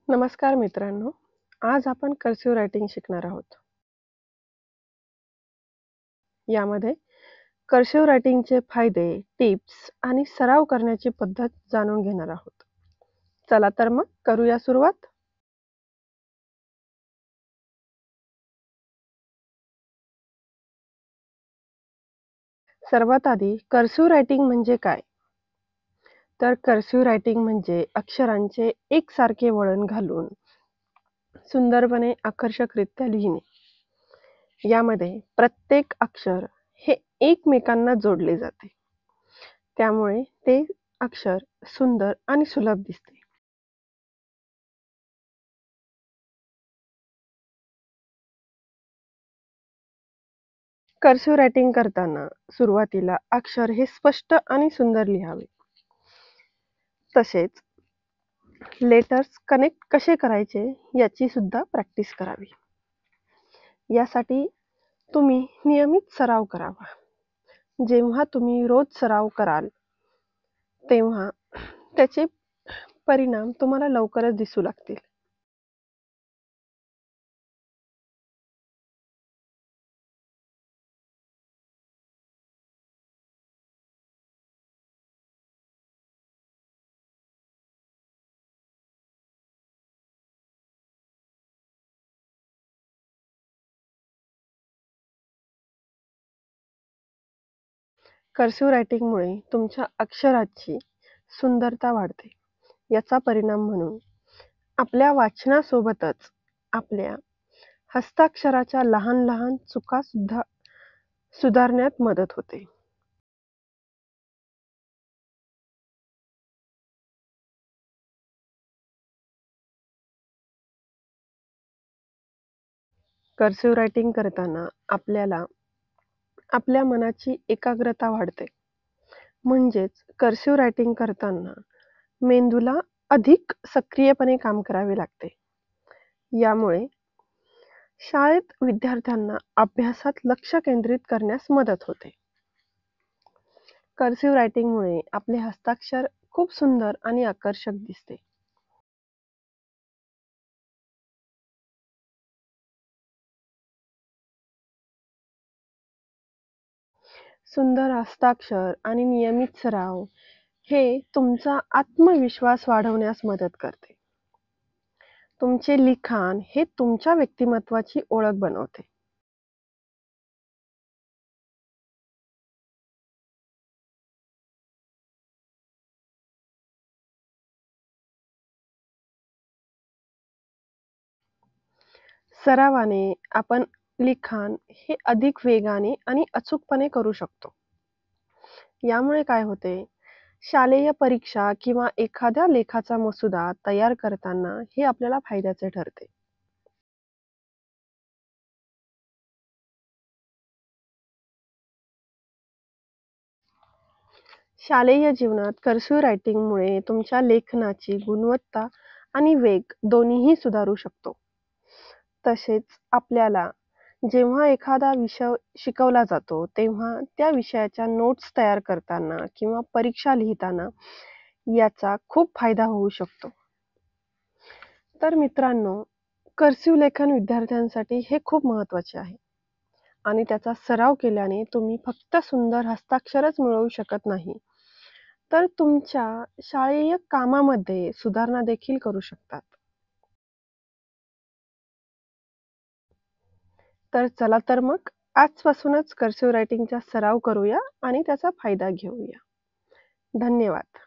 नमस्कार मित्रांनो, आज आपण कर्सिव्ह रायटिंग शिकणार आहोत. यामध्ये कर्सिव्ह रायटिंगचे फायदे, टिप्स आणि सराव करण्याची पद्धत जाणून घेणार आहोत. चला तर मग करूया सुरुवात. सर्वात आधी कर्सिव्ह रायटिंग म्हणजे काय? तर कर्सिव्ह रायटिंग म्हणजे अक्षरांचे एकसारखे वळण घालून सुंदरपणे आकर्षकरित्या लिहिणे. यामध्ये प्रत्येक अक्षर हे एकमेकांना जोडले जाते. त्यामुळे ते अक्षर सुंदर आणि सुलभ दिसते. कर्सिव्ह रायटिंग करताना सुरुवातीला अक्षर हे स्पष्ट आणि सुंदर लिहावे. तसेच लेटर्स कनेक्ट कसे करायचे याची सुद्धा प्रॅक्टिस करावी. यासाठी तुम्ही नियमित सराव करावा. जेव्हा तुम्ही रोज सराव कराल तेव्हा त्याचे परिणाम तुम्हाला लवकरच दिसू लागतील. कर्सिव्ह रायटिंगमुळे तुमच्या अक्षराची सुंदरता वाढते. याचा परिणाम म्हणून आपल्या वाचनासोबतच आपल्या हस्ताक्षराच्या लहान लहान चुका सुद्धा सुधारण्यात मदत होते. कर्सिव्ह रायटिंग करताना आपल्याला आपल्या मनाची एकाग्रता वाढते. म्हणजेच कर्सिव्ह रायटिंग करताना मेंदूला अधिक सक्रियपणे काम करावे लागते. यामुळे शाळेत विद्यार्थ्यांना अभ्यासात लक्ष केंद्रित करण्यास मदत होते. कर्सिव्ह रायटिंगमुळे आपले हस्ताक्षर खूप सुंदर आणि आकर्षक दिसते. सुंदर हस्ताक्षर आणि नियमित सराव हे तुमचा आत्मविश्वास वाढवण्यास मदत करते. तुमचे लिखाण हे तुमच्या व्यक्तिमत्त्वाची ओळख बनवते. सरावाने आपण लिखाण हे अधिक वेगाने आणि अचूकपणे करू शकतो. यामुळे काय होते, शालेय परीक्षा किंवा एखाद्या लेखाचा मसुदा तयार करताना हे आपल्याला फायद्याचे ठरते. शालेय जीवनात कर्सिव्ह रायटिंगमुळे तुमच्या लेखनाची गुणवत्ता आणि वेग दोन्हीही सुधारू शकतो. तसेच आपल्याला जेव्हा एखादा विषय शिकवला जातो, तेव्हा त्या विषयाच्या नोट्स तयार करताना किंवा परीक्षा लिहिताना याचा खूप फायदा होऊ शकतो. तर मित्रांनो, कर्सिव्ह लेखन विद्यार्थ्यांसाठी हे खूप महत्त्वाचे आहे आणि त्याचा सराव केल्याने तुम्ही फक्त सुंदर हस्ताक्षरच मिळवू शकत नाही, तर तुमच्या शालेय कामामध्ये सुधारणा देखील करू शकतात. तर चला तर मग आजपासूनच कर्सिव्ह रायटिंगचा सराव करूया आणि त्याचा फायदा घेऊया. धन्यवाद.